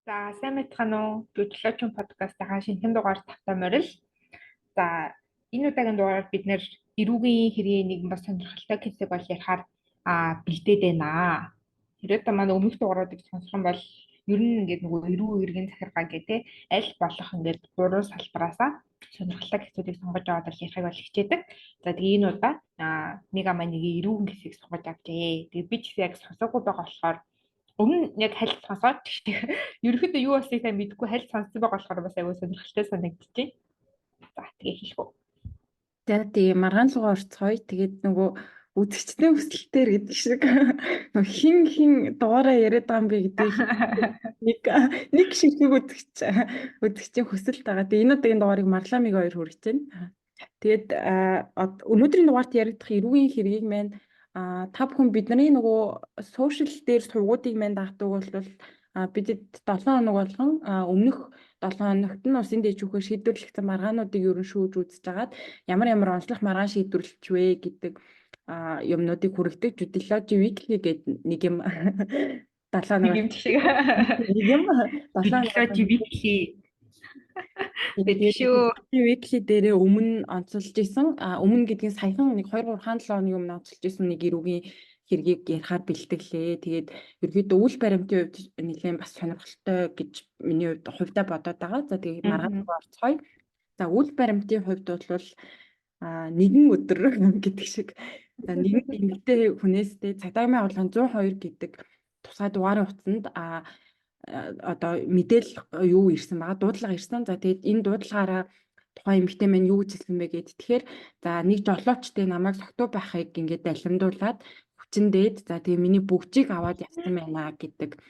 За сайн байцгаана уу? Хөтлөөчн подкастын шинэхэн дугаар тавтай морил. За энэ удаагийн дугаараар бид нэр эрүүгийн хэргийн нэгэн бас сонирхолтой хэсэг бол ярихаар бэлдээд байна. Хэрвээ та манай өмнөх дугааруудыг сонсох юм бол ер нь ингээд нөгөө эрүү хэргийн захиргаа гэдэг аль болох ингээд гурван салбараасаа сонирхолтой хэсгүүдийг сонгож аваад л ярихыг бол хичээдэг. За тэгээ энэ удаа нэг аманыгийн эрүүгийн хэсгийг сонгож авчээ. Тэгээ би ч яг сонсоогүй байгаа болохоор өмнө нь яг хальт сонсоод ерөөхдөө юу болсыг сайн мэдэхгүй хальт сонссон байгаа болохоор бас аягүй сонирхолтой санагдчихэв. За тэгээ хэлэх үү. За тэгээ маргаан руугаа орцгоё. Тэгээд нөгөө үзэгчдийн хүсэлтээр гэдэг шиг хин дугаараа яриад байгаа юм бэ гэдэг нэг ширхэг үзэгчийн хүсэлт байгаа. Тэгээ энэ удаагийн дугаарыг Марламиг хоёр хүргэж байна. Тэгээд өнөөдрийн дугаарт яригдах эрүүгийн хэргийг маань та бүхэн бидний нөгөө сошиал дээр сургуудыг маань дагдаг бол бидэд 7 хоног болгон өмнөх 7 хоногт нь усын дэжүүхээр шийдвэрлэгдсэн маргаануудыг ер нь шүүж үзэж агаад ямар онцлог маргаан шийдвэрлэж вэ гэдэг юмнуудыг хүргэдэг Жуделожи Weekly гэдэг нэг юм 7 хоног юм шиг. нэг юм 7 Жуделожи Weekly. Weekly дээрээ өмнө онцолж исэн өмнө гэдгийг саяхан нэг 2-3 7 хоногийн өмнө онцолж исэн нэг эрүүгийн хэргийг ярихаар бэлтгэлээ. Тэгээд ерөөдөө үйл баримтын хувьд нэлээд бас сонирхолтой гэж миний хувьдаа бодоод байгаа. За тэгээд маргаан руу орцгоё. За үйл баримтын хувьд бол нэгэн өдөр гэдэг шиг нэгэн эмэгтэй хүнээстэй цагдаагийн агуулгын 102 гэдэг тусгай дугаарын утсанд одоо мэдээлэл юу ирсэн байгаа, дуудлага ирсэн. За тэгээд энэ дуудлагаараа тухайн эмэгтэй маань юу гэж хэлсэн бэ гэд. Тэгэхээр за нэг жолоочтой намайг согтуу байхыг ингээд далимдуулаад хүчин дээд за тэгээ миний бүгжийг аваад явсан байна гэдэг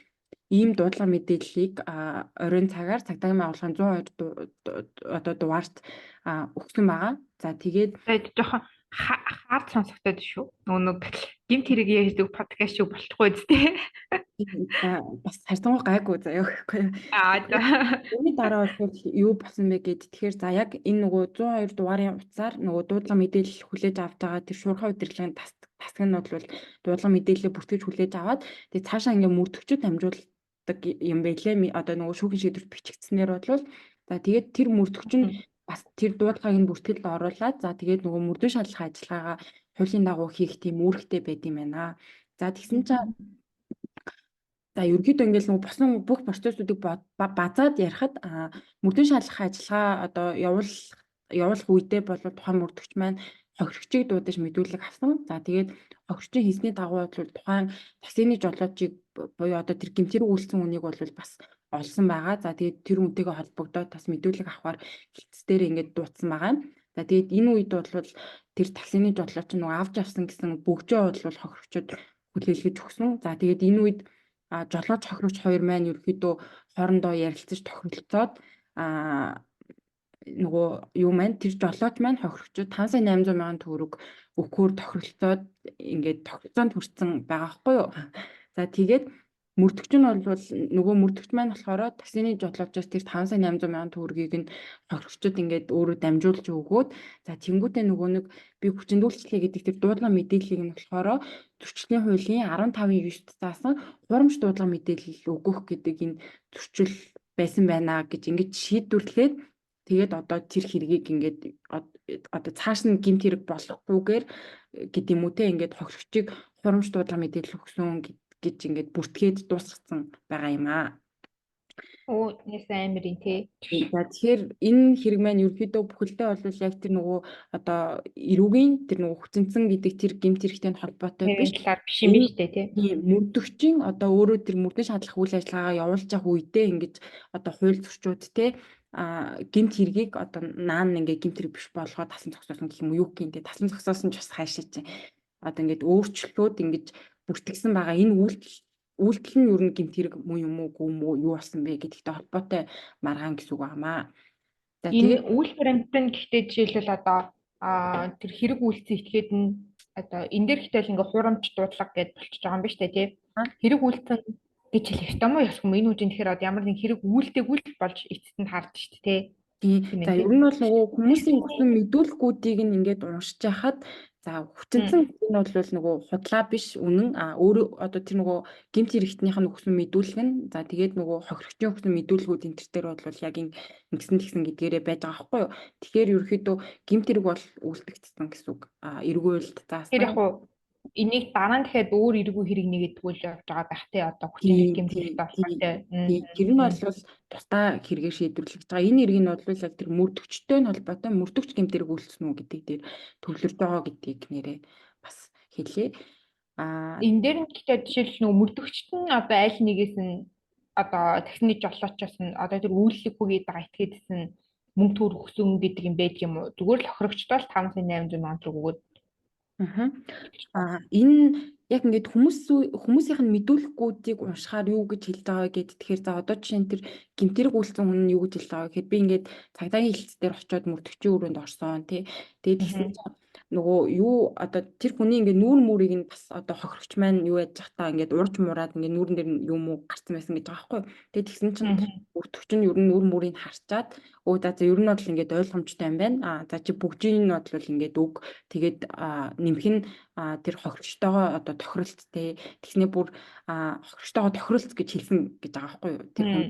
ийм дуудлага мэдээллийг оройн цагаар цагдаагийн агуулгын 102 одоо дугаарт өгсөн байгаа. За тэгээд жоохон хаард сонсогдоод шүү. Нөгөө гэмт хэрэг ярьдаг подкаст шиг болчихгүй үстэй. Бас харьцангуй гайгүй заяа гэхгүй. За. Үүний дараа бол юу болсон бэ гэд. Тэгэхээр за яг энэ нөгөө 102 дугаарын утсаар нөгөө дуудлага мэдээлэл хүлээж авч байгаа тэр шуурхай удирдлагын тасаг нь бол дуудлага мэдээлэлээ бүртгэж хүлээж аваад тэгээ цаашаа ингээ мөрдөгчөд хамжуулдаг юм байлээ. Одоо нөгөө шүүхийн шийдвэрт бичигдснээр бол за тэгээд тэр мөрдөгч нь бас тэр дуудлагыг нь бүртгэлд оруулаад за тэгээд нөгөө мөрдөө шалгах ажиллагаагаа хуулийн дагуу хийх тийм үүрэгтэй байд юм байна. За тэгсэн чинь за ерөнхийдөө ингээл нөгөө босон бүх процессуудыг базаад ярихад мөрдөн шалгах ажиллагаа одоо явуулах үедээ бол тухайн мөрдөгч маань хохирогчийг дуудаж мэдүүлэг авсан. За тэгээд хохирогчийн хийсний дагуу бол тухайн таксины жолоочийг буюу одоо тэр гэмтэрэг үйлсэн үнийг бол бас олсон байгаа. За тэгээд тэр үнтэйгээ холбогдоод бас мэдүүлэг авахар хэлцээр ингээд дуудсан байгаа. За тэгээд энэ үед бол тэр таксины жолооч нь нөгөө авч авсан гэсэн бүгжөө бол хохирогчод хүлээлгэж өгсөн. За тэгээд энэ үед жолооч хохирогч хоёр маань ерөөхдөө хоорондоо ярилцаж тохиролцоод нөгөө юу маань тэр жолооч маань хохирогчод 5,800 мянган төгрөг өгөхөөр тохиролцоод ингээд тохиролцоонд хүрсэн байгаа байхгүй юу. За тэгээд мөрдөгч нь бол нөгөө мөрдөгч маань болохоор таксины жолоочоос тэр 5,800 мянган төгрөгийг нь хохирогчод ингээд өөрөө дамжуулж өгөөд за тэнгуүтээ нөгөө нэг би хүчиндүүлчлээ гэдэг тэр дуудлага мэдээллийг нь болохоор зөрчлийн хуулийн 15.9-т заасан хурамч дуудлага мэдээлэл өгөх гэдэг энэ зөрчил байсан байна гэж ингэж шийдвэрлээд тэгээд одоо тэр хэргийг ингээд одоо цааш нь гэмт хэрэг болохгүйгээр гэдэг юм уу те ингээд хохирогчийг хурамч дуудлага мэдээлэл өгсөн гэж ингээд бүртгээд дуусгацсан байгаа юм аа. Нэс амирын тий. За тэгэхээр энэ хэрэг маань ерөөхдөө бүхэлдээ бол яг тэр нөгөө одоо эрүүгийн тэр нөгөө хүчинцэн гэдэг тэр гэмт хэрэгтэй холбоотой биш юм биш үү тий. Мөрдөгчийн одоо өөрөө тэр мөрдөн шатлах үйл ажиллагаагаа явуулж явах үедээ ингэж одоо хууль зөрчүүд те гэмт хэргийг одоо наан ингээ гэмт хэрэг биш болгоод тасан зогсоосон гэх юм уу юу гэх юм те тасан зогсоосон ч бас хаашаа чи одоо ингээд өөрчлөлтүүд ингэж бүртгэгдсэн байгаа энэ үйлдэл нь ер нь гэмт хэрэг муу юм уу гүм үү юу болсон бэ гэдэгтэй холбоотой маргаан гэсэн үг байгаамаа. За тэгээд үйл баримт нь гэхдээ жишээлбэл одоо тэр хэрэг үйлцэн этгээд нь одоо энэ дээр ихтэй л ингээ хурамч дуудлага гэж болчихж байгаа юм ба штэ тий. Хэрэг үйлцэн гэж хэлэх ёстой мó ёсгүй юм энэ үжин тэгэхээр ямар нэг хэрэг үйлдэггүй л болж эцэст нь хаарч штэ тий. Тийм. Тийм За ээ ер тийм. нь бол нөгөө хүмүүсийн өгсөн мэдүүлгүүдийг нь ингээд уншиж хахад за хүчинсэн нь бол нөгөө худлаа биш үнэн өөрөө одоо тэр нөгөө гэмт хэрэгтнийх нь өгсөн мэдүүлэг нь за тэгээд нөгөө хохирогчийн өгсөн мэдүүлгүүд энэ төр дээр бол яг ингэсэн тэгсэн гэдгээрээ байж байгаа байхгүй юу. Тэгэхээр ерөөхдөө гэмт хэрэг бол үлдэгдсэн гэсэн үг. Эргүүлэлт Тэр яг заасан. уу энийг дараа нь дахиад өөр эргүү хэрэг нэгэдгүүл явж байгаа байх те одоо хүчин Тийм, гэмт тийм, хэрэгтэй болохоор тийм. те. Тийм. Тэр нь бол тусдаа хэрэгээр шийдвэрлэж байгаа. Энэ хэрэг нь бол яг тэр мөрдөгчтэй нь холбоотой мөрдөгч гэмтэрэг үйлснэ үү гэдэг дээр төвлөрж байгаа гэдгийг нэрээ бас хэлье. Энэ дээр нь гэхдээ жишээлбэл нөгөө мөрдөгчт нь одоо аль нэгээс нь одоо техник жолоочоос нь одоо тэр үйлчлэг үгээд байгаа этгээдс нь мөнгө төгрөг өгсөн гэдэг юм байж юм уу? Зүгээр л хохирогчд бол 5,800 мянган төгрөг өгөөд Энэ яг ингээд хүмүүсийнх нь мэдүүлгүүдийг уншихаар юу гэж хэлж байгаа гэд тэгэхээр за одоо жишээ нь тэр гэмтэрэг үйлцэн хүн нь юу гэж хэлж байгаа гэхээр би ингээд цагдаагийн хэлц дээр очиод мөрдөгчийн өрөөнд орсон тий. Тэгээд тэгсэн чинь нөгөө юу одоо тэр хүний ингээд нүүр мүрийг нь бас одоо хохирогч маань юу яаж захтаа ингээд урж мураад ингээд нүүрэн дээр нь юм уу гарсан байсан гэж байгаа байхгүй. Тэгээд тэгсэн чинь мөрдөгч нь ер нь нүүр мүрийг харчаад өө за ер нь бол ингээд ойлгомжтой юм байна. За чи бүгжийн нь бол ингээд үг тэгээд нэмэх нь тэр хохирогчтойгоо одоо тохиролцтой тэгснээ бүр хохирогчтойгоо тохиролц гэж хэлсэн гэж байгаа байхгүй юу. Тэр хүн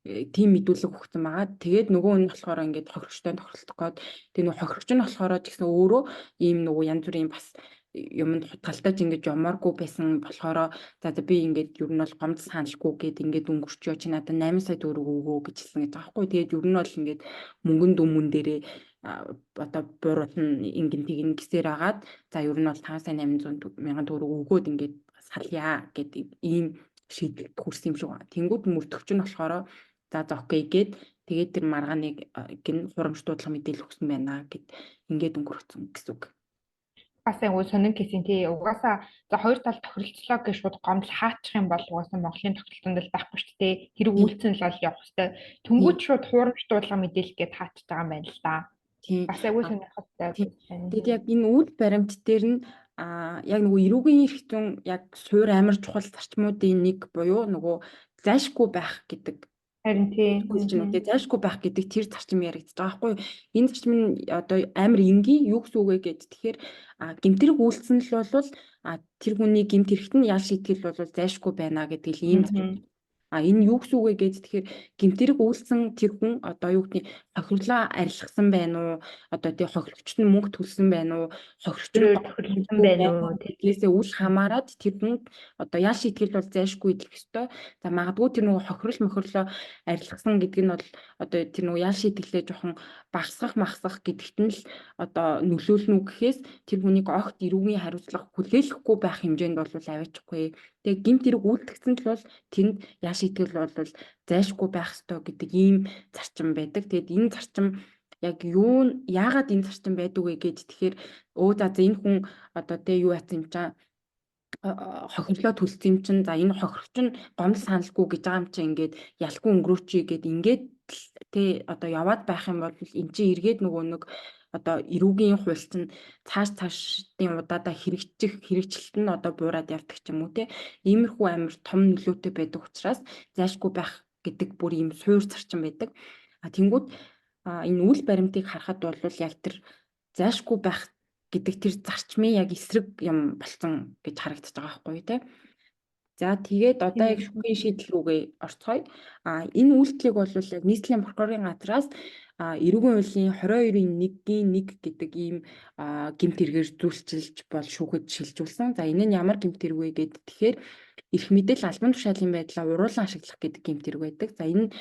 тийм мэдүүлэг өгсөн байгаа. Тэгээд нөгөө нь болохоор ингээд хохирогчтой тохиролцох гээд тэгээ нөгөө хохирогч нь болохоор ч гэсэн өөрөө ийм нөгөө янз бүрийн бас юмд хутгалтаж ингэж ямааргүй байсан болохоор за би ингээд ер нь бол гомдол саналгүй гээд ингээд өнгөрчөө чи надад 8 сая төгрөг өгөө гэж хэлсэн гэж байгаа байхгүй. Тэгээд ер нь бол ингээд мөнгөн дүмүн дээрээ одоо бууруулна ингэн тэгнэ гэсээр агаад за ер нь бол 5,800 мянган төгрөг өгөөд ингээд салъя гэдэг ийм шийдэлд хүрсэн юм шиг байна. Тэнгүүд мөрдөгч нь болохоор за окей гээд тэгээд тэр маргааныг гин хурамч дуудлага мэдээлэл өгсөн байна гэд ингээд өнгөрсөн гэсэн үг. Угаасаа нөгөө сонин гэсэн тий угаасаа за хоёр тал тохиролцлоо гэж шууд гомдол хаачих юм бол угаасаа Монголын тогтолцоонд л байхгүй шүү дээ. Хэрэг үйлцэн л бол явах хэрэгтэй. Тэнгүүд шууд хурамч дуудлага мэдээлэл гээд хаачж байгаа юм байна л да. Тийм. Бас айгүй сонирхолтой. Тэгээд яг энэ үйл баримт дээр нь яг нөгөө эрүүгийн эрх зүйн яг суур амар чухал зарчмуудын нэг буюу нөгөө зайлшгүй байх гэдэг. Харин тийм. Тэгээд зайлшгүй байх гэдэг тэр зарчим яригдаж байгаа байхгүй юу? Энэ зарчим нь одоо амар энгийн юу гэсэн үг вэ гэд тэгэхээр гэмтэрэг үйлцэн л бол тэр хүний гэмт хэрэгт нь ял шийтгэл бол зайлшгүй байна гэдэг л ийм зарчим. Энэ юу гэсэн үг вэ гэж тэгэхээр гэмтэрэг үйлсэн тэр хүн одоо юу гэдгийг хохирлоо арилгасан байна уу? Одоо тий хохирогчт нь мөнгө төлсөн байна уу? Хохирогч нь тохирлсон байна уу? Тэглээсээ үл хамааран тэр хүн одоо ял шийтгэл бол зайлшгүй идэх ёстой. За магадгүй тэр нөгөө хохирлоо арилгасан гэдэг нь бол одоо тэр нөгөө ял шийтгэлээ жоохон багасгах гэдэгт нь л одоо нөлөөлнө үү гэхээс тэр хүнийг огт эрүүгийн хариуцлага хүлээлгэхгүй байх хэмжээнд бол аваачихгүй. Тэгээ гэмт хэрэг үйлдэгцэн л бол тэнд ял шийтгэл бол зайлшгүй байх ёстой гэдэг ийм зарчим байдаг. Тэгэд энэ зарчим яг яагаад энэ зарчим байдаг вэ гэж тэгэхээр за энэ хүн одоо тэ юу яасан юм чаа хохирлоо төлсөн юм чинь за энэ хохирогч нь гомдол саналгүй гэж байгаа юм чинь ингээд ялгүй өнгөрөөчий гэд ингээд тэ одоо яваад байх юм бол эн чинь эргээд нөгөө нэг одоо эрүүгийн хуульч нь цаашдын удаадаа хэрэгжилт нь одоо буураад явдаг ч юм уу те иймэрхүү амар том нөлөөтэй байдаг учраас зайлшгүй байх гэдэг бүр ийм суур зарчим байдаг. Тэнгүүд энэ үйл баримтыг харахад бол яг тэр зайлшгүй байх гэдэг тэр зарчмын яг эсрэг юм болсон гэж харагдаж байгаа байхгүй тий. За тэгээд одоо яг шүүхийн шийдэл рүүгээ орцгоё. Энэ үйлдэлийг бол яг нийслэлийн прокурорын газраас эрүүгийн хуулийн 22-1-1 гэдэг ийм гэмт хэрэгээр зүйлчилж бол шүүхэд шилжүүлсэн. За энэ нь ямар гэмт хэрэг вэ гэд тэгэхээр эрх мэдэл албан тушаалын байдлаа уруулан ашиглах гэдэг гэмт хэрэг байдаг. За энэ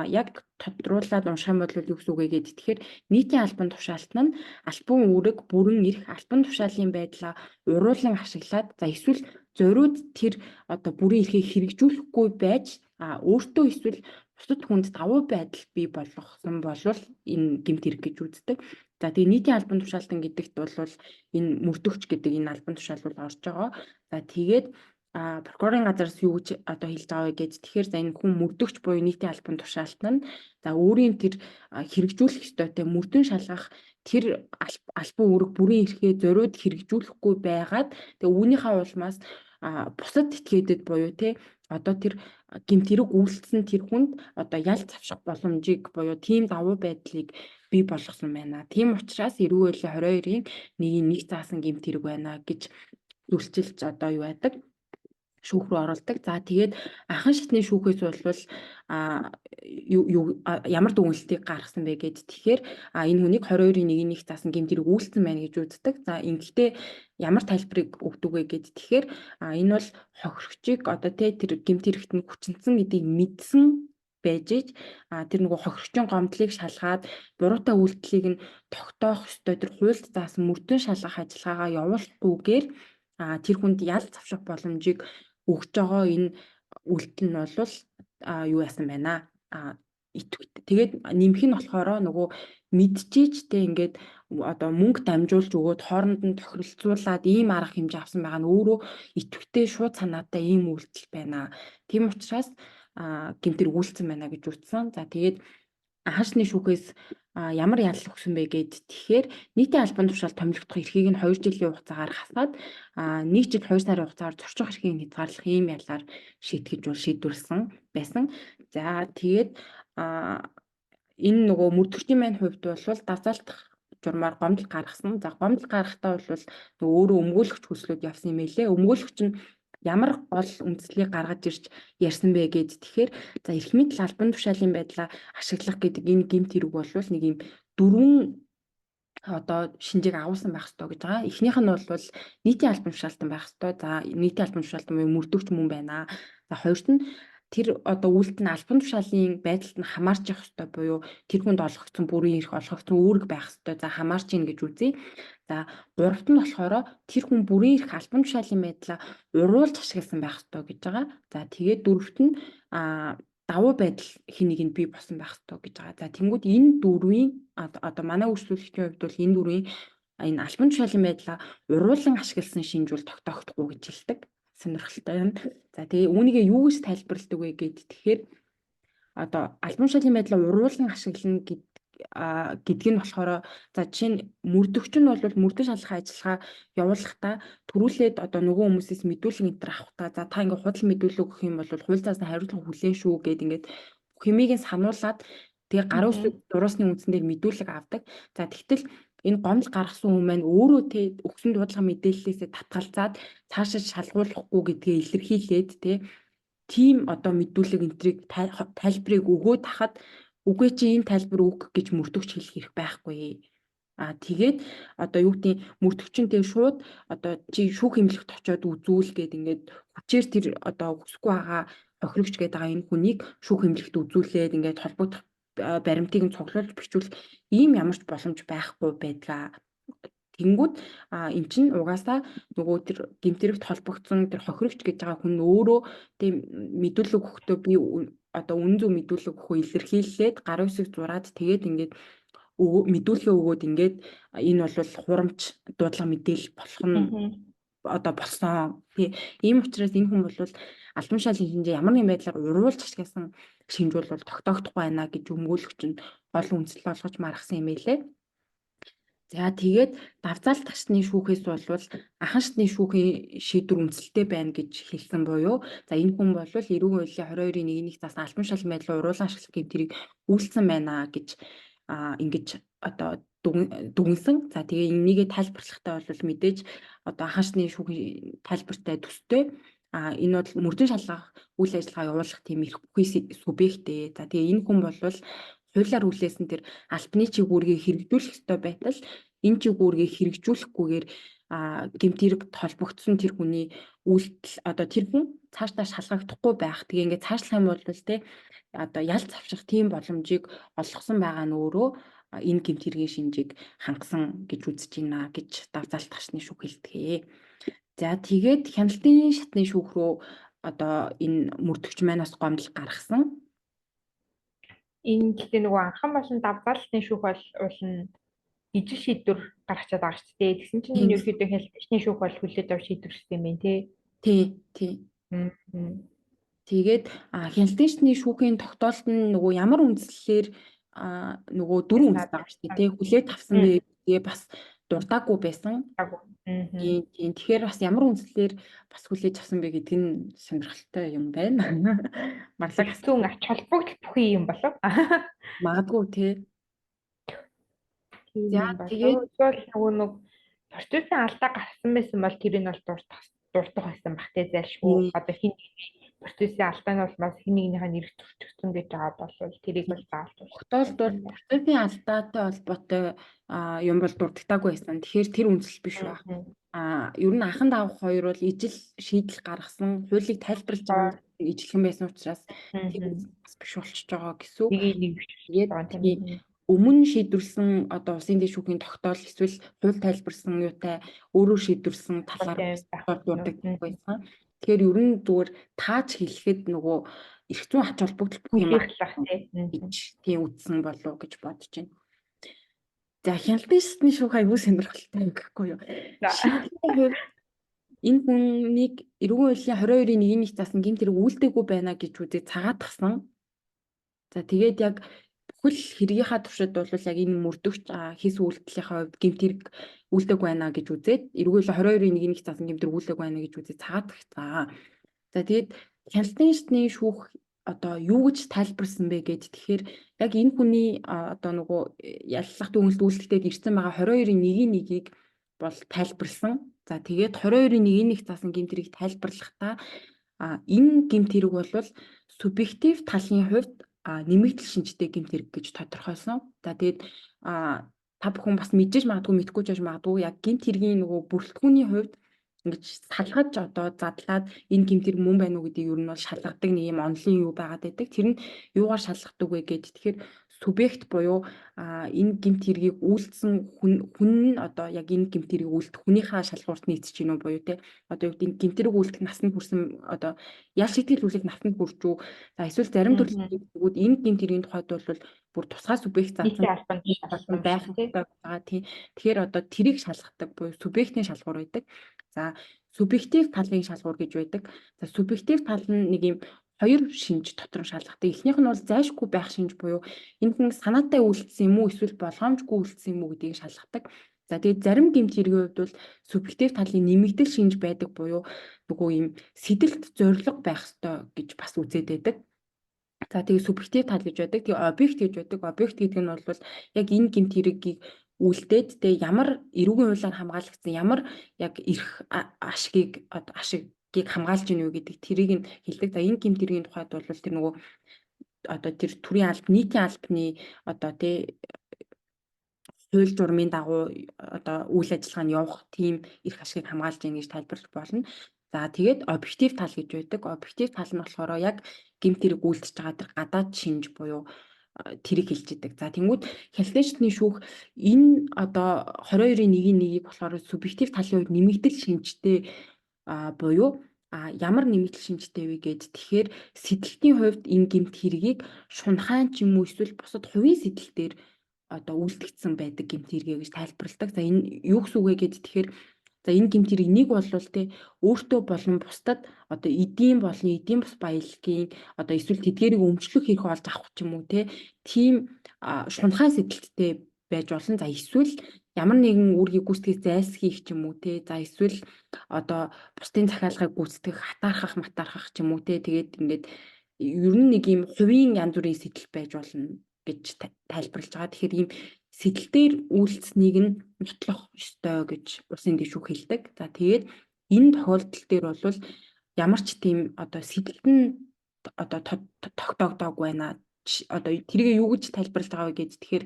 яг тодруулаад унших юм бол юу гэсэн үг вэ гэд тэгэхээр нийтийн албан тушаалт нь албан үүрэг бүрэн эрх албан тушаалын байдлаа уруулан ашиглаад за эсвэл зориуд тэр одоо бүрэн эрхийг хэрэгжүүлэхгүй байж өөртөө эсвэл бусад хүнд давуу байдал бий болгосон болвол энэ гэмт хэрэг гэж үздэг. За тэгээ нийтийн албан тушаалтан гэдэгт бол энэ мөрдөгч гэдэг энэ албан тушаал бол орж байгаа. За тэгээд прокурорын газраас юу гэж одоо хэлж байгаа вэ гэж тэгэхээр за энэ хүн мөрдөгч буюу нийтийн албан тушаалт нь за өөрийн тэр хэрэгжүүлэх ёстой мөрдөн шалгах тэр албан үүрэг бүрийн эрхээ зориуд хэрэгжүүлэхгүй байгаад тэгээ үүнийхээ улмаас бусад этгээдэд буюу те одоо тэр гэмт хэрэг үйлдсэн тэр хүнд одоо ялц авших боломжийг буюу тийм давуу байдлыг бий болгосон байна. Тийм учраас эрүүл мэндийн 22-ийн 1-ийн 1 заасан гэмт хэрэг байна гэж зөвлөлж одоо юу байдаг шүүх рүү оруулдаг. За тэгээд анхан шатны шүүхээс болвол ямар дүгнэлтийг гаргасан бэ гэд тэгэхээр энэ хүнийг 22-ийн 1-ийн 1 заасан гэмт хэрэг үйлдсэн байна гэж үздэг. За ингэхдээ ямар тайлбарыг өгдөг вэ гэд тэгэхээр энэ бол хохирогчийг одоо тэр гэмт хэрэгт нь хүчинсэн гэдгийг мэдсэн байж ич тэр нөгөө хохирогчийн гомдлыг шалгаад буруутай үйлдэлийг нь тогтоох ёстой тэр хуульд заасан мөрдөн шалгах ажиллагаагаа явуулахгүйгээр тэр хүнд ял завших боломжийг өгж байгаа энэ үйлдэл нь бол юу яасан байна тэгээд нэмэх нь болохоор нөгөө мэдчихэж тэ ингээд одоо мөнгө дамжуулж өгөөд хооронд нь тохиролцуулаад ийм арга хэмжээ авсан байгаа нь өөрөө идэвхтэй шууд санаатай ийм үйлдэл байна. Тийм учраас гэмтэр үйлцсэн байна гэж утсан. За тэгээд анхаашны шүүхээс ямар ял өгсөн бэ гэд тэгэхээр нийтийн албан тушаал томилогдох эрхийг нь 2 жилийн хугацаагаар хасаад 1 жил 2 сарын хугацаагаар зорчих эрхийг хязгаарлах ийм ялаар шийдвэрлсэн байсан. За тэгээд энэ нөгөө мөрдөгчийн маань хувьд бол давтаалтах журмаар гомдол гаргасан. За гомдол гаргахтаа бол нөгөө өөрөө өмгөөлөгч хүслүүд явсан юм элэ. Өмгөөлөгч нь ямар гол үндслийг гаргаж ирж ярьсан бэ гэд тэгэхээр за эрх мэдэл албан тушаалын байдлаа ашиглах гэдэг энэ гэмт хэрэг бол нэг юм 4 одоо шинжийг агуулсан байх ёстой гэж байгаа. Эхнийх нь бол нийтийн албан тушаалтан байх ёстой. За нийтийн албан тушаалтан мөрдөгч мөн байна. За хоёрт нь тэр одоо үйлдэл нь албан тушаалын байдалд нь хамаарч явах ёстой буюу тэр хүнд олгогдсон бүрийн эрх олгогдсон үүрэг байх ёстой. За хамаарч ийн гэж үзье. За гуравт нь болохоор тэр хүн бүрийн эрх албан тушаалын байдлаа уруулж ашигласан байх ёстой гэж байгаа. За тэгээд дөрөвт нь давуу байдал хэнийг нь бий болсон байх ёстой гэж байгаа. За тэнгууд энэ дөрвийн одоо манай үйлчлүүлэгчийн хувьд бол энэ дөрвийн энэ албан тушаалын байдлаа уруулан ашигласан шинж бол тогтоогдохгүй гэж хэлдэг. Сонирхолтой юм. За тэгээ үүнийгээ юу гэж тайлбарладаг вэ гэд тэгэхээр одоо албан тушаалын байдлаа уруулан ашиглана гэдг нь болохоор за жишээ нь мөрдөгч нь бол мөрдөн шалгах ажиллагаа явуулахдаа төрүүлээд одоо нөгөө хүмүүсээс мэдүүлэг энэ төр авахтаа за та ингээ худал мэдүүлэг өгөх юм бол хуульцаас нь хариуцлага хүлээн шүү гэд ингээд хэмийг нь сануулад тэгээ гарын үсэг дуруусны үндсэн дээр мэдүүлэг авдаг. За тэгтэл энэ гомдол гаргасан хүмүүс маань өөрөө тэ өгсөн дуудлага мэдээллээсээ татгалзаад цаашаа шалгуулахгүй гэдгээ илэрхийлээд тийм одоо мэдүүлэг энтрийг тайлбарыг өгөөд хахад үгүй чи энэ тайлбар үг гэж мөрдөгч хэлэх хэрэг байхгүй. Тэгээд одоо юу гэдэг мөрдөгчөнтэй шууд одоо чи шүүх эмнэлэгт очиод үзүүл гэд ингээд хүчээр тэр одоо хүсэхгүй байгаа охирогч гэдэг байгаа энэ хүнийг шүүх эмнэлэгт үзүүлээд ингээд холбогдох баримтыг нь цуглуулж бичвэл ийм ямарч боломж байхгүй байдгаа. Тэнгүүд эн чинь угаасаа нөгөө тэр гэмтэрэгт холбогдсон тэр хохирогч гэж байгаа хүн өөрөө тийм мэдүүлэг өгөхдөө би одоо үнэн зөв мэдүүлэг өгөхөө илэрхийлээд гарын үсэг зураад тэгээд ингээд мэдүүлгээ өгөөд ингээд энэ бол хурамч дуудлага мэдээлэл болох нь одоо болсон. Тийм учраас энэ хүн бол албан тушаалын шинжээ ямар нэгэн байдлаар уруулж ашигласан шинж бол тогтоогдохгүй байна гэж өмгөөлөгч нь гол үндсэл болгож маргасан юм элэ. За тэгээд давзаалт ташны шүүхээс бол анхан шатны шүүхийн шийдвэр үндэслэлтэй байна гэж хэлсэн буюу за энэ хүн бол эрүүгийн хуулийн 22-ийн 1-ийг заасан албан тушаалын байдлаа уруулан ашиглах гэмтэрийг үйлдсэн байна гэж ингэж одоо дүгнсэн. За тэгээ энийгээ тайлбарлахтаа бол мэдээж одоо анхан шатны шүүхийн тайлбартай төстэй энэ бол мөрдөн шалгах үйл ажиллагаа явуулах тийм эрх бүхий субъекттэй. За тэгээ энэ хүн бол хуулиар хүлээсэн тэр албаны чиглэлийг хэрэгжүүлэх ёстой байтал энэ чиглэлийг хэрэгжүүлэхгүйгээр гэмт хэрэгт холбогдсон тэр хүний үйлдэл одоо тэр хүн цаашдаа шалгагдахгүй байх. Тэгээ ингээд цаашлах юм бол одоо ялц авчрах тийм боломжийг олгосон байгаа нь өөрөө энэ гэмт хэргийн шинжийг хангасан гэж үзэж байна гэж давзаалт ташны шүүх хэлдэг. За тэгээд хяналтын шатны шүүх рүү одоо энэ мөрдөгч манаас гомдол гаргасан. Энэ гэхдээ нөгөө анхан болон давзаалтын шүүх бол уулна ижил шийдвэр гаргачаад байгаа шүү дээ. Тэгсэн чинь ерөөхдөө хяналтын шүүх бол хүлээж авч шийдвэрсэн юм байна тий. Тэгээд хяналтын шатны шүүхийн тогтоолт нь нөгөө ямар үндслэлээр нөгөө 4 үндэс байгаа шүү дээ тий. Хүлээж авсан бэ. Тэгээ бас дуртаагүй байсан. Агуу. Тийм. Тэгэхээр бас ямар үндслээр бас хүлээж авсан бэ гэдэг нь сонирхолтой юм байна. Марлаг Зүүн ач холбогдол бүхий юм болов. магадгүй тий. Тийм За юм тэгээд болов. Эсвэл нөгөө нэг процессын алдаа гарсан байсан бол тэрийг нь бол дуртах байсан бах тий зайлшгүй. Одоо хин процессын алдаа нь бол бас хин нэгнийхээ нэрийг зөрчигдсөн гэж байгаа бол тэрийг бол заавал тогтоолт бол процессын алдаатай холбоотой юм бол дурдтаагүй байсан. Тэгэхээр тэр үндсэл биш ба. Ер нь анхан давах хоёр бол ижил шийдэл гаргасан, хуулийг тайлбарлаж байгаа ижилхэн байсан учраас тэр бас биш болчихж байгаа гэсэн. Тэгээд өмнө шийдвэрлсэн одоо улсын дэд шүүхийн тогтоол эсвэл хууль тайлбарсан юутай өөрөө шийдвэрлсэн талаар дурддаг байсан. Тэгэхээр ер нь зүгээр тааж хэлэхэд нөгөө эрх зүйн ач холбогдол бүх юм тийм үтсэн болов гэж бодож байна. За хяналтын шатны шүүх аягүй сонирхолтой гэхгүй юу. Энэ хүнийг эрүүгийн хуулийн 22-ийн 1-ний заасан гэмт хэрэг үйлдэггүй байна гэж үзээ цагаатгсан. За тэгээд яг бүхэл хэргийнхаа туршид бол яг энэ мөрдөгч хийс үйлдэлийнхаа хувьд гэмт хэрэг үйлдэггүй байна гэж үзээд эрүүгийн хуулийн 22-ийн 1-ний заасан гэмт хэрэг үйлдэггүй байна гэж үзээ цагаатгсан. За тэгээд хяналтын шатны шүүх одоо юу гэж тайлбарсан бэ гэд тэгэхээр яг энэ хүний одоо нөгөө яллах дүгнэлт үйлдэлтэд ирсэн байгаа 22-ийн 1-ийг бол тайлбарлсан. За тэгээд 22-ийн 1-ийг заасан гэмт хэргийг тайлбарлахдаа энэ гэмт хэрэг бол субъектив талын хувьд нэмэгдэл шинжтэй гэмт хэрэг гэж тодорхойлсон. За тэгээд та бүхэн бас мэдээж магадгүй мэдгүй ч магадгүй яг гэмт хэргийн нөгөө бүрэлдэхүүний хувьд ингэж салгаж одоо задлаад энэ гэмт хэрэг мөн байна уу гэдгийг ер нь бол шалгадаг нэг юм онлын юу байгаад байдаг. Тэр нь юугаар шалгадаг вэ гэд тэгэхээр субъект буюу энэ гэмт хэргийг үйлдсэн хүн нь одоо яг энэ гэмт хэргийг үйлдэх хүнийхээ шалгуурт нийцэж гинөө буюу те одоо юу гэдэг гэмт хэрэг үйлдэх насанд хүрсэн одоо ял шийтгэл хүлээх насанд хүрч үү. За эсвэл зарим төрлийн гэмтгүүд энэ гэмт хэргийн тухайд бол бүр тусгай субъект заасан байх байгаа тийм. Тэгэхээр одоо тэрийг шалгадаг буюу субъектийн шалгуур байдаг. За субъектив талын шалгуур гэж байдаг. За субъектив тал нь нэг юм хоёр шинж дотор шалгадаг. Эхнийх нь бол зайлшгүй байх шинж буюу энэ хүн санаатай үйлдэлсэн юм уу эсвэл болгоомжгүй үйлдэлсэн юм уу гэдгийг шалгадаг. За тэгээд зарим гэмт хэргийн хувьд бол субъектив талын нэмэгдэл шинж байдаг буюу нөгөө юм сэдэлт зориг байх ёстой гэж бас үзээд байдаг. За тэгээд субъектив тал гэж байдаг. Тэгээд объект гэж байдаг. Объект гэдэг нь бол яг энэ гэмт хэргийг үлдээд тэгээ ямар эрүүгийн хуулиар хамгаалагдсан ямар яг эрх ашгийг хамгаалж гинэ үү гэдэг тэрийг нь хэлдэг. За энэ гэмт хэргийн тухайд бол тэр нөгөө одоо тэр төрийн албан нийтийн албаны одоо тий хууль журмын дагуу одоо үйл ажиллагаанд явах тийм эрх ашгийг хамгаалж гинэ гэж тайлбарлаж болно. За тэгээд объектив тал гэж байдаг. Объектив тал нь болохоор яг гэмт хэрэг үйлдэж байгаа тэр гадаад шинж буюу тэрийг хэлж идэг. За тэнгууд хяналтын шатны шүүх энэ одоо 22-ийн 1-ийг болохоор субъектив талын хувьд нэмэгдэл шинжтэй буюу ямар нэмэгдэл шинжтэй вэ гэд тэгэхээр сэдэлтийн хувьд энэ гэмт хэргийг шунхайн ч юм уу эсвэл бусад хувийн сэдэлтээр одоо үйлдэгдсэн байдаг гэмт хэрэг гэж тайлбарладаг. За энэ юу гэсэн үг вэ гэд тэгэхээр за энэ гэмт хэрэг нэг бол те өөртөө болон бусдад одоо эдийн бус баялагын одоо эсвэл тэдгээрийг өмчлөх хэрэг олж авах ч юм уу те тийм шунхайн сэдэлттэй байж болно. За эсвэл ямар нэгэн үүргийг гүйцэтгэх зайлсхийх ч юм уу те за эсвэл одоо бусдын захиалгыг гүйцэтгэх матаархах ч юм уу те тэгээд ингээд ер нь нэг юм хувийн янз бүрийн сэдэл байж болно гэж тайлбарлаж байгаа. Тэгэхээр ийм сэдэл дээр үйлцнийг нь нотлох ёстой гэж улсын дэд шүүх хэлдэг. За тэгээд энэ тохиолдол дээр бол ямар ч тийм одоо сэдэлт нь одоо тогтоогдоогүй байна. Одоо тэрийг юу гэж тайлбарлаж байгаа вэ гэж тэгэхээр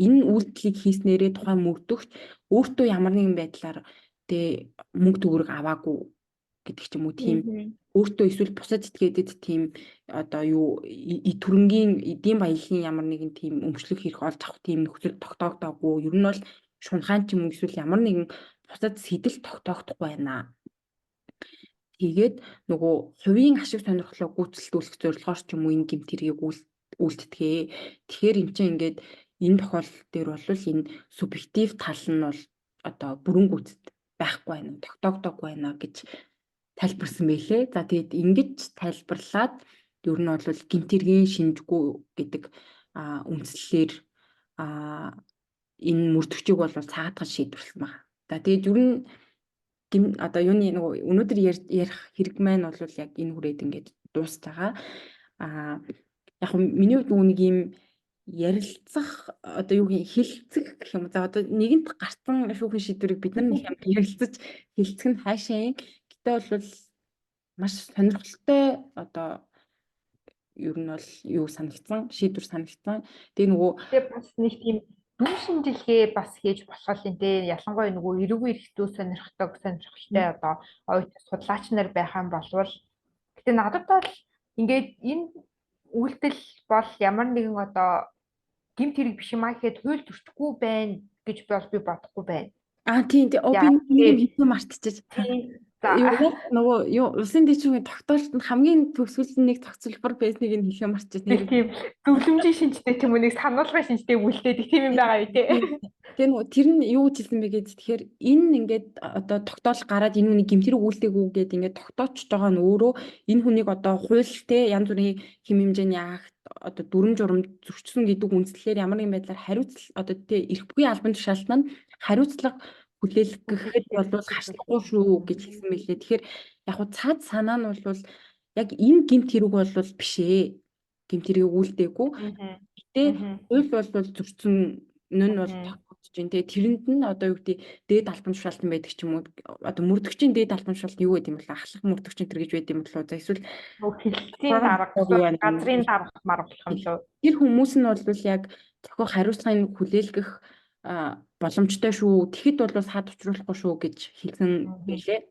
энэ үйлдэлийг хийснээрээ тухайн мөрдөгч өөртөө ямар нэгэн байдлаар тэ мөнгө төгрөг аваагүй гэдэг ч юм уу тийм өөртөө эсвэл бусад этгээдэд тийм одоо юу төрөнгийн эдийн баялагын ямар нэгэн тийм өмчлөх хэрэг олж авах тийм нөхцөл тогтоогдоогүй. Ер нь бол шунхайн ч юм уу эсвэл ямар нэгэн бусад сэдэл тогтоогдохгүй байна. Тэгээд нөгөө хувийн ашиг сонирхлоо гүйцэлдүүлэх зорилгоор ч юм уу энэ гэмт хэргийг үйлддэгэ. Тэгэхээр эн чинь ингээд энэ тохиолдол дээр бол энэ субъектив тал нь бол одоо бүрэн гүйцэд байхгүй байна, тогтоогдоогүй байна гэж тайлбарсан байлээ. За тэгээд ингэж тайлбарлаад ер нь бол гэмт хэргийн шинжгүй гэдэг үндслэлээр энэ мөрдөгчийг бол цаатгаж шийдвэрлсэн байна. За тэгээд ер нь одоо юуны нөгөө өнөөдөр ярих хэрэг маань бол яг энэ хүрээд ингээд дуусж байгаа. Яг миний хувьд нэг юм ярилцах одоо юу хилцэх гэх юм. За одоо нэгэнт гарсан шүүхийн шийдвэрийг бид нар нэг юм ярилцаж хилцэх нь хаашаа. Гэтэ бол маш сонирхолтой одоо ер нь бол юу санагдсан, шийдвэр санагдсан. Тэгээ нөгөө бас нэг тийм дүн шинжилгээ бас хийж болох юм те. Ялангуяа нөгөө эрүүгийн эрхтүү сонирхолтой одоо оюутан судлаач нар байх юм болвол гэтээ надад бол ингээд энэ үйлдэл бол ямар нэгэн одоо гэмт хэрэг биш юм аа гэхэд хууль зөрчихгүй байна гэж би бодохгүй байна. Тийм би нэг хэлээ мартчихэж. За нөгөө улсын дэвшингийн тогтоолтод хамгийн төгсгөл нэг зохицолбор байсныг нь хэлээ марчиж нэр. Тийм зөвлөмжийн шинжтэй ч юм уу нэг сануулгын шинжтэй үлдээдэг тийм юм байгаа юу те. Тэгээ нөгөө тэр нь юу гэж хэлсэн бэ гэдэг тэгэхээр энэ ингээд одоо тогтоол гараад энэ хүний гэмтэрэг үлдээгүү гэдэг ингээд тогтоочж байгаа нь өөрөө энэ хүнийг одоо хуультай янз бүрийн хэм хэмжээний акт одоо дүрм журм зөрчсөн гэдэг үндслээр ямар нэгэн байдлаар хариуцлага одоо тэ эрх бүхий албан тушаалтан нь хариуцлага хүлээлгэхэд бол хашлахгүй шүү гэж хэлсэн байлээ. Тэгэхээр яг хуу цаад санаа нь бол яг энэ гэмт хэрэг бол биш ээ. Гэмт хэрэг үлдээгүй. Гэтэ хууль бол зөрчсөн нь бол тогтож байна. Тэгээ тэрэнд нь одоо юу гэдэг дээд албан тушаалтан байдаг ч юм уу. Одоо мөрдөгчийн дээд албан тушаалт юу гэдэг юм бол ахлах мөрдөгчийн тэр гэж байд юм болоо. За эсвэл хилцээний дарга, газрын дарга маргах юм лөө. Тэр хүмүүс нь бол яг зохио хариуцлагыг хүлээлгэх боломжтой шүү. Тэгэхэд бол саад учруулахгүй шүү гэж хэлсэн байлээ.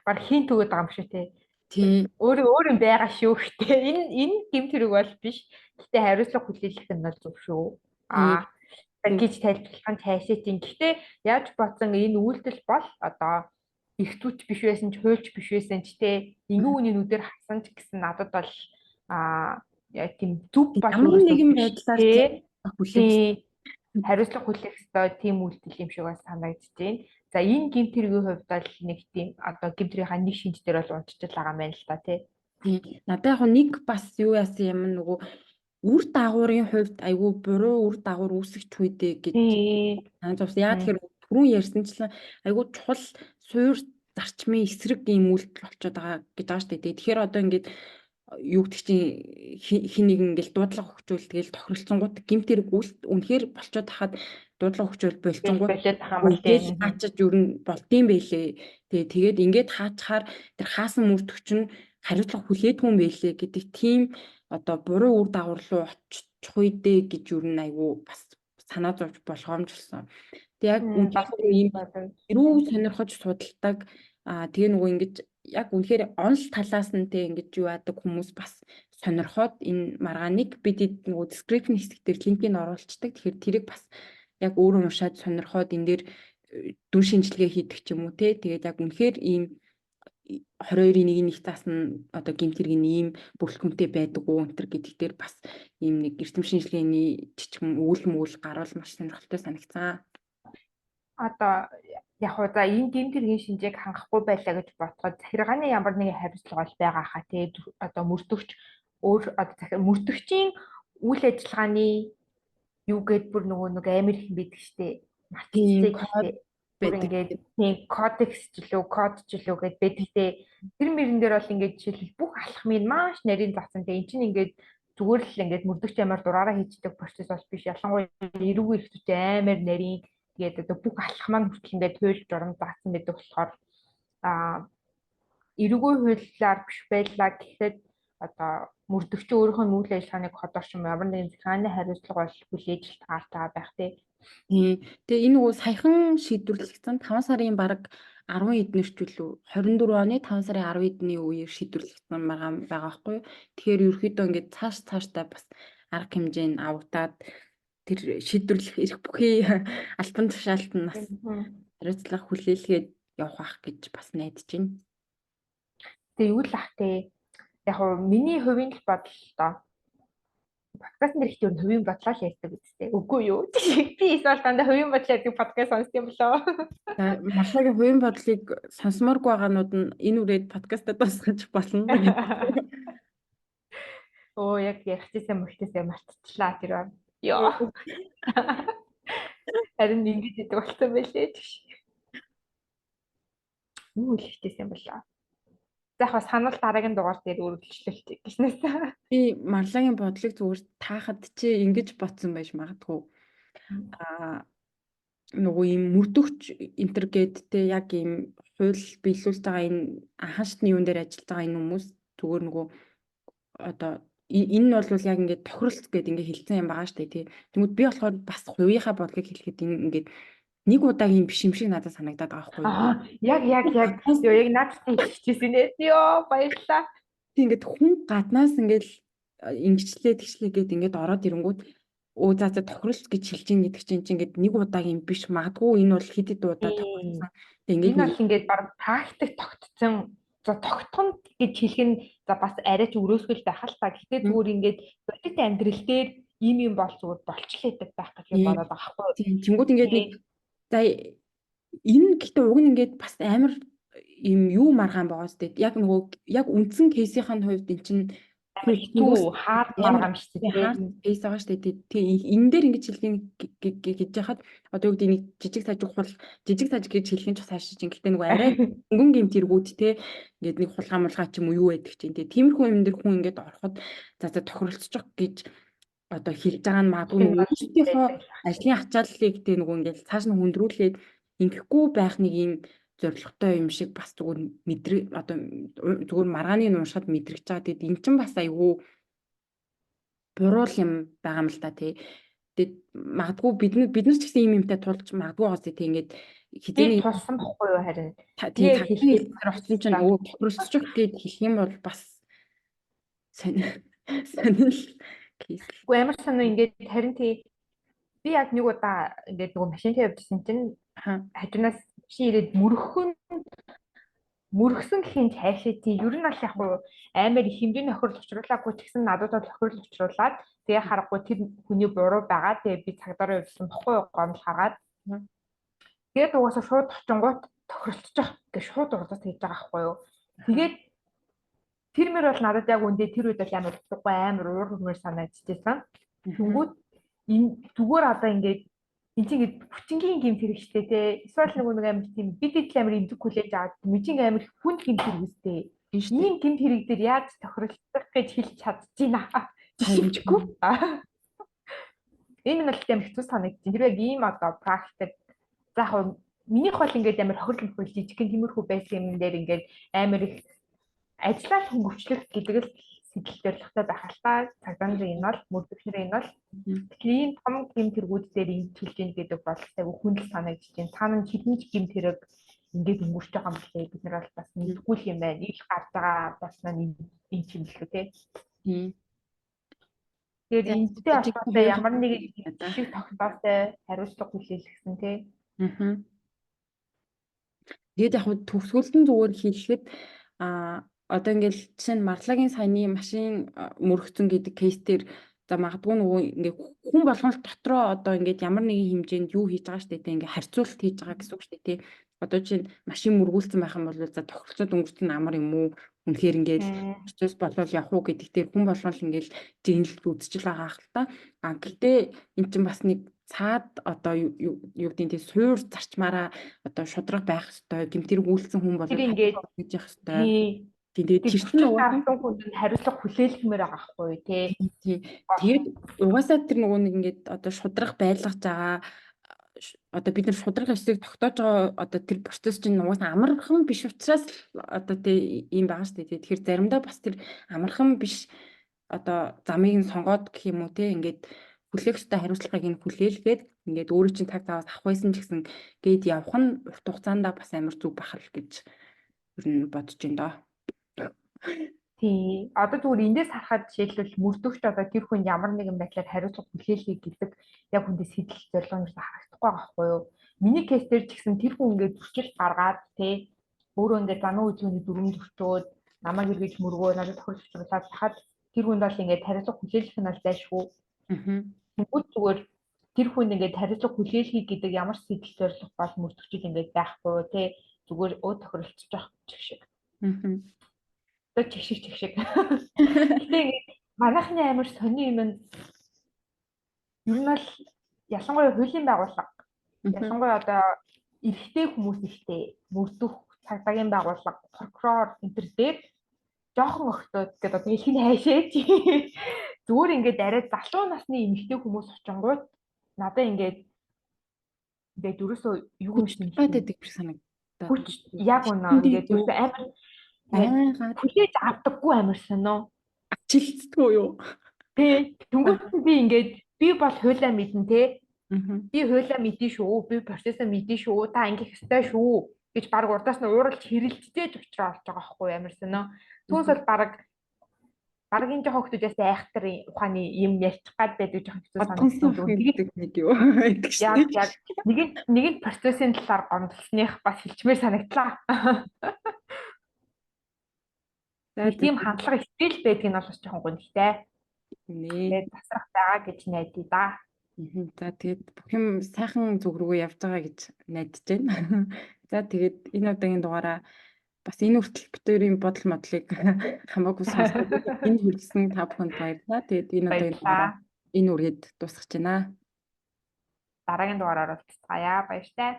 Баг хийн төгөөд байгаа юм шүү те. Тийм. Өөр юм байгаа шүү гэхдээ энэ гэмт хэрэг бол биш. Гэхдээ хариуцлага хүлээлгэх нь бол зөв шүү. Гэж тайлбарлах нь цаашаа тийм. Гэхдээ яаж бодсон энэ үйлдэл бол одоо эрхтүүч биш байсан ч хуульч биш байсан ч те ингээ үний нүдээр хасан ч гэсэн надад бол яг тийм зүв ямар нэгэн байдлаар хүлээх хариуцлага хүлээх ёстой тийм үйлдэл юм шиг бас санагдаж байна. За энэ гэмт хэргийн хувьд бол нэг тийм одоо гэмт хэргийн нэг шинж дээр бол унтчихл байгаа юм байна л та тий. Надад яг нэг бас юу яасан юм нөгөө үр дагаврын хувьд айгүй буруу үр дагавар үүсгэж хүйдэ гэж санаж байна. Яг тэгэхээр түрүүн ярьсанчлан айгүй чухал суур зарчмын эсрэг ийм үйлдэл болчиход байгаа гэж байгаа шүү дээ. Тэгэхээр одоо ингээд юу гэдэг чинь хин нэг ингээл дуудлага хөгжүүл тэгэл тохиролцонгууд гэмт хэрэг үнэхээр болчиход хахад дуудлага хөгжүүл болчихонгууд хаачиж юу н болдсон байлээ. Тэгээд ингээд хаачхаар тэр хаасан мөрдөгч нь хариуцлага хүлээдгүй юм байлээ гэдэг тийм одоо буруу үр дагавар руу очих үедээ гэж юу н айгүй бас санаа зовж болгоомжлсон. Тэг яг үнэхээр ийм эрүү сонирхож судалдаг тэгээ нөгөө ингэж яг үнэхээр онл талаас нь те ингэж юу яадаг хүмүүс бас сонирхоод энэ маргааныг бид нөгөө description хэсэг дээр линкийг оруулцдаг. Тэгэхээр тэрийг бас яг өөрөө уншаад сонирхоод энэ дээр дүн шинжилгээ хийдэг ч юм уу те. Тэгээд яг үнэхээр ийм 22-ийн 1-ийн 1 нь одоо гэмт хэргийн ийм бүрэлдэхүүнтэй байдаг уу энэ гэдэг дээр бас ийм нэг эрдэм шинжилгээний жижигэн үйл гарвал маш сонирхолтой санагцсан. Одоо яг уу за энэ гэмт хэргийн шинжээг хангахгүй байлаа гэж бодоход захиргааны ямар нэгэн хариуцлага бол байгаа хаа тий. Одоо мөрдөгч өөр одоо мөрдөгчийн үйл ажиллагааны юу гээд бүр нөгөө нэг амир их байдаг штеп. Математик гэдэг ингээд тийм кодекс ч лөө код ч лөө гэд байдаг те. Тэр мөрөн дээр бол ингээд жишээлбэл бүх алхмыг маш нарийн заасан те. Энд чинь ингээд зүгээр л ингээд мөрдөгч амаар дураараа хийждэг процесс бол биш. Ялангуяа эрүүгийн эрхтүүч амар нарийн тэгээд одоо бүх алхмаа хүртэл ингээд туйлж журам заасан байдаг болохоор эрүүгийн хуулиар биш байлаа гэхэд одоо мөрдөгч өөрийнхөө үйл ажиллагааныг ходорч юм ямар нэгэн захиргааны хариуцлага бол хүлээж таартай байх тий. Тэгээ энэ нөгөө саяхан шийдвэрлэгдсэн 5 сарын бараг 10 эднэрч үлээ 24 оны 5 сарын 10 эдний үеэр шийдвэрлэгдсэн байгаа байхгүй юу. Тэгэхээр ерөөхдөө ингээд цаашдаа бас арга хэмжээ нь авагдаад тэр шийдвэрлэх эрх бүхий албан тушаалт нь бас хариуцлага хүлээлгээд явах ах гэж бас найдаж байна. Тэгээ юу л ах те. Яг нь миний хувийн л бодол тоо. Подкаст нэр ихтэй хувийн бодлоо л ярьдаг үстэй. Үгүй юу? Би эсвэл дандаа хувийн бодлоо ярьдаг подкаст сонсд юм болоо. Маршагийн хувийн бодлыг сонсомооргүй байгаанууд нь энэ үрээд подкастад дуусгаж болно. Оо яг ярихчихсан мөртөөсөө мартчихлаа тэр. Йоо. Харин ингэж идэг болсон байлээ гэж. Юу хэлчихсэн юм болоо. За яг санал дараагийн дугаар дээр үргэлжлүүлэх гиснээс. Би Марлагийн бодлыг зүгээр таахад чи ингэж ботсон байж магадгүй. Аа нөгөө юм мөрдөгч интернеттэй яг ийм хууль биелүүлж байгаа энэ анхан шатны юун дээр ажиллаж байгаа энэ хүмүүс зүгээр нөгөө одоо энэ нь бол яг ингээд тохиролц гэдэг ингээд хэлсэн юм байгаа штэ тий. Тэгмэд би болохоор бас хувийнхаа бодлыг хэлэхэд энэ ингээд нэг удаагийн биш юм шиг надад санагдаад байгаа байхгүй юу. Аа, яг ёо яг надад хэлчихсэн нэ. Ёо баярлаа. Тий ингээд хүн гаднаас ингээд ингэчлээ тэгчлээ гэд ингээд ороод ирэнгүүт өө за тохиролц гэж хэлж ийн гэдэг чинь ингээд нэг удаагийн биш магадгүй энэ бол хэд хэд удаа тохиролцсон. Тэг ингээд Энэ бол ингээд баг тактик тогтцсон. За тогтхон гэж хэлэх нь за бас арай ч өрөөсгөл байх л та. Гэхдээ зүгээр ингээд бодит амьдрал дээр ийм юм бол зүгээр болчлоо гэдэг байх гэж би бодоод байгаа байхгүй юу. тийм тэнгууд ингээд нэг за энэ гэхдээ уг нь ингээд бас амар юм юу маргаан байгаа сте. Яг нөгөө яг үндсэн кейсийн хувьд эн чинь хүү хаад маргаан шүү дээ. Хаад кейс байгаа шүү дээ. Тэг энэ дээр ингэж хэлхийн гэж яхад одоо юу гэдэг нэг жижиг саж гэж хэлхийн ч цааш чинь гэхдээ нөгөө арай өнгөн гэмт тэргүүд те ингээд нэг хулгай мулгай ч юм уу юу байдаг чинь те. Тиймэрхүү юм дээр хүн ингээд ороход за тохиролцож гэж одоо хэлж байгаа нь магадгүй нөгөө өөрсдийнхөө ажлын ачааллыг те нөгөө ингээд цааш нь хүндрүүлээд ингэхгүй байх нэг юм зоригтой юм шиг бас зүгээр одоо зүгээр маргааныг уншихад мэдрэгч байгаа. Тэгэд эн чинь бас айгүй буруул юм байгаа юм л та тий. Тэгээд магадгүй бид нар ч гэсэн ийм юмтай тулж магадгүй гоос тий ингээд хизээний тулсан бохгүй юу харин. Тийм хэлээр очсон чинь өө тохиролцож гээд хэлэх юм бол бас сонирхол кейс. Уу ямар сонио ингээд харин тий би яг нэг удаа ингээд нөгөө машинтай явжсэн чинь хажуунаас чи ирээд мөргсөн гэхийн цаашаа тий ер нь аль яг уу амар их хэмжээний тохирол учруулаагүй ч гэсэн надад тохирол учруулад тэгээ харахгүй тэр хүний буруу байгаа. Тэгээ би цагдаараа явуулсан бохгүй юу гомл хараад. Тэгээд угаасаа шууд очингууд тохиролцож гэж шууд урдаас хийж байгаа байхгүй юу. Тэгээд тэр мөр бол надад яг үндэ тэр үед бол амар утгагүй амар уур хөрмөр санагдчихсан. Тэнгүүд энэ зүгээр одоо ингээд энэ чинь ингээд хүчингийн гэмт хэрэгчтэй те эсвэл нэг амар тийм бид хэд амар имзэг хүлээж аваад мужийн амар хүнд гэмт хэрэгстэй. Ийм гэмт хэрэг дээр яаж тохиролцох гэж хэлж чадчихна. Жишээлбэл энэ нь л тийм хэцүү санагдчих. Тэр яг ийм одоо практик за яг минийх бол ингээд амар хохирол хөл жижигхэн тиймэрхүү байсан юм дээр ингээд амар их ажиллаж хөнгөвчлөх гэдэг л сэтэл зорилготой байх л та. Цагдааны энэ бол мөрдөгчнэр энэ бол тэгэхээр том гэмт хэрэгүүд дээр ингэж хэлж ийн гэдэг бол айгүй хүндэл санагдаж байна. Та нар хэдэн ч гэмт хэрэг ингээд өнгөрч байгаа юм байна. Бид нар бол бас мэдгүй юм байна. Ил гарч байгаа бас энэ юм л үү те. Тэгээд энэтэй холбоотой ямар нэг шиг тогтоостой хариуцлага хүлээлгэсэн тий. Тэгээд яг төгсгөлтөн зүгээр хэлэхэд одоо ингээл жишээ нь Марлагийн саяны машин мөрөгцөн гэдэг кейс дээр за магадгүй нөгөө ингээ хүн болгон л дотроо одоо ингээд ямар нэгэн хэмжээнд юу хийж байгаа штэ тэ ингээ харьцуулалт хийж байгаа гэсэн үг штэ тэ. Одоо чинь машин мөргүүлсэн байх юм бол за тохиролцоод өнгөрсөн амар юм уу үнэхээр ингээд процесс болол явах уу гэдэг дээр хүн болгон л ингээл зэглэлт үзчихэл байгаа хэл та. Гэхдээ эн чинь бас нэг цаад одоо юу гэдэг нь тий суур зарчмаараа одоо шудраг байх ёстой гэмтэрэг үйлсэн хүн бол ингээд гэж явах ёстой. Тэгээд тэр чинь угаасаа хүнд хариуцлага хүлээлгэмээр байгаа байхгүй тий. Тэгээд угаасаа тэр нөгөө нэг ингээд одоо шудраг байлгаж байгаа одоо бид нар шудраг хэсгийг тогтоож байгаа одоо тэр процесс чинь угаасаа амархан биш учраас одоо тий ийм байгаа шүү дээ. Тэгэхээр заримдаа бас тэр амархан биш одоо замыг нь сонгоод гэх юм уу тий ингээд хүлээх ёстой хариуцлагыг нь хүлээлгээд ингээд өөрөө чинь таг таваас авах байсан ч гэсэн гээд явах нь урт хугацаанд бас амар зүг бахал гэж ер нь бодож байна доо. Тий. Одоо зүгээр эндээс харахад жишээлбэл мөрдөгч одоо тэр хүн ямар нэгэн байдлаар хариуцлага хүлээлхийг гэдэг яг хүндээ сэтэл зорилгоноос харагдахгүй байгаа байхгүй юу? Миний кейс дээр ч гэсэн тэр хүн ингээд зөрчил гаргаад тий өөрөө ингээд зануу үзүүний дүрм зөрчөөд намайг эргэж мөргөө надад тохирч уруулаад хахад тэр хүнд бол ингээд хариуцлага хүлээлгэх нь бол зайшгүй. Тэгвэл зүгээр тэр хүн ингээд хариуцлага хүлээлхийг гэдэг ямар сэтэл зорилго бол мөрдөгчд ингээд байхгүй тий зүгээр өө тохиролцож явах шиг. Чиг шиг. Гэтэ манайхны амар сони юм нь ер нь бол ялангуяа хуулийн байгууллага Ялангуяа одоо эрэгтэй хүмүүс ихтэй мөрдөх цагдаагийн байгууллага, прокурор энэ төр дээр жоохон охтууд гэдэг одоо их нь хайшаач. Зүгээр ингээд арай залуу насны эмэгтэй хүмүүс очингууд надад ингээд ерөөсөө юу юм шиг Бат гэдэг шиг санагдаад. хүч яг үнэ ингээд ерөөсөө амар байгаад хүлээж авдаггүй амар сонио. ажилтдаггүй юу? Тэ тэнгуут би ингээд би бол хуйлаа мэднэ те. Аа. Би хуйлаа мэдэн шүү. Би процессыг мэдэн шүү. Та ингэх ёстой шүү гэж баг урдаас нь ууралж хэрэлцээж учраас болж байгаа байхгүй ямар сонио. Түүнээс бол багын жоохон хүмүүсээс айхтар ухааны юм ярьчих гад байдаг жоохон хэцүү санагдсан зүгээр. Тэгээд нэг юу гэдэг чинь. Яг нэг нь процессын талаар гомдлсных бас хэлчмээр санагдлаа. Тийм хандлага ихтэй л байдгийг нь бол бас жоохон гонхтой. Тэгээд тасрах байгаа гэж найдаа да. За тэгээд бүх юм сайхан зүг рүү явж байгаа гэж найдаж байна. За тэгээд энэ удаагийн дугаараа бас энэ хүртэл бүтээрийн бодол модлыг хамаагүй сонсоод энэ хүргэсэн та бүхэнд баярлалаа. Тэгээд энэ удаагийн дугаараа энэ үргээд дуусгаж байна. Дараагийн дугаараар уулзцаая. Баяртай.